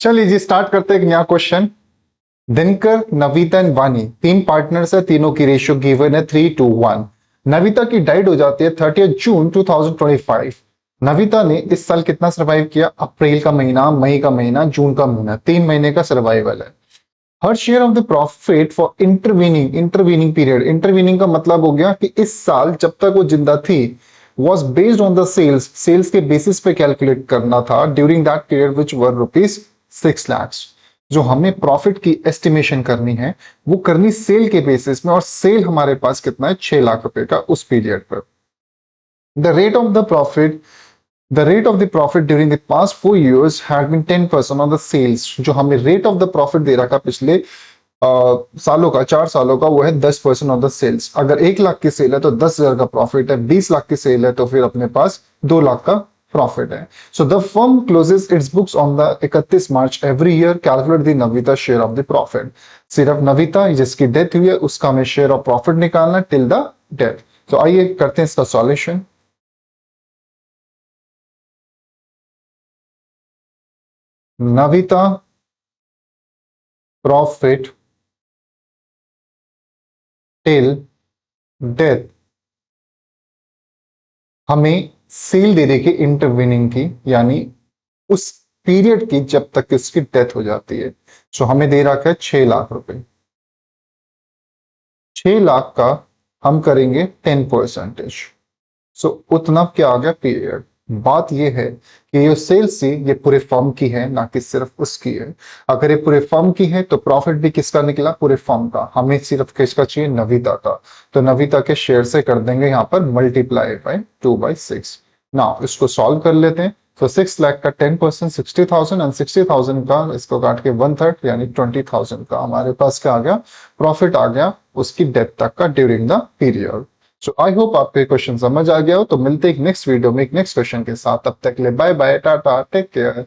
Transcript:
चलिए जी स्टार्ट करते हैं एक नया क्वेश्चन। दिनकर, नविता एंड वानी तीन पार्टनर्स है, तीनों की रेशियो गिवन है 3:1। नविता की डाइड हो जाती है 30 जून 2025। नविता ने इस साल कितना सर्वाइव किया? अप्रैल का महीना, मई का महीना, जून का महीना, 3 महीने का सर्वाइवल है। हर share of the profit for intervening period. Intervening का मतलब हो गया कि इस साल जब तक वो जिंदा थी was based on the sales के बेसिस पे कैलकुलेट करना था during that period which were ₹6 lakhs। जो हमें प्रॉफिट की एस्टिमेशन करनी है वो करनी सेल के बेसिस में, और सेल हमारे पास कितना है? 6 लाख रुपए का उस पीरियड पर। The rate of the profit The rate of the profit during the past 4 years had been 10% on the sales। जो हमें रेट ऑफ द प्रॉफिट दे रखा पिछले सालों का, 4 सालों का, वो है 10% ऑफ द सेल्स। अगर 1 लाख की सेल है तो 10,000 का प्रॉफिट है, 20 लाख की सेल है तो फिर अपने पास 2 लाख का प्रॉफिट है। So the firm closes its books on the 31 March every year. Calculate the Navita share of the profit. सिर्फ नविता जिसकी डेथ हुई है उसका हमें शेयर ऑफ प्रॉफिट निकालना टिल द डेथ। तो आइए करते हैं इसका solution. Navita profit till death हमें सेल दे देखिए इंटरवीनिंग की, यानी उस पीरियड की जब तक इसकी डेथ हो जाती है। सो हमें दे रखा है 6 लाख रुपए। 6 लाख का हम करेंगे 10%। सो उतना क्या आ गया पीरियड। बात यह है कि ये सेल्स थी ये पूरे फर्म की है, ना कि सिर्फ उसकी है। अगर ये पूरे फर्म की है तो प्रॉफिट भी किसका निकला? पूरे फर्म का। हमें सिर्फ किसका चाहिए? नविता का। तो नविता के शेयर से कर देंगे यहाँ पर मल्टीप्लाई बाय 2/6। ना इसको सॉल्व कर लेते हैं। तो 6 लाख का 10% 60,000, एंड 60,000 का इसको काट के 1/3 यानी 20,000 का हमारे पास क्या आ गया? प्रॉफिट आ गया उसकी डेथ तक का during the period. So I hope आपको ये क्वेश्चन समझ आ गया हो। तो मिलते हैं एक नेक्स्ट वीडियो में एक नेक्स्ट क्वेश्चन के साथ। तब तक के लिए bye bye, tata, take care.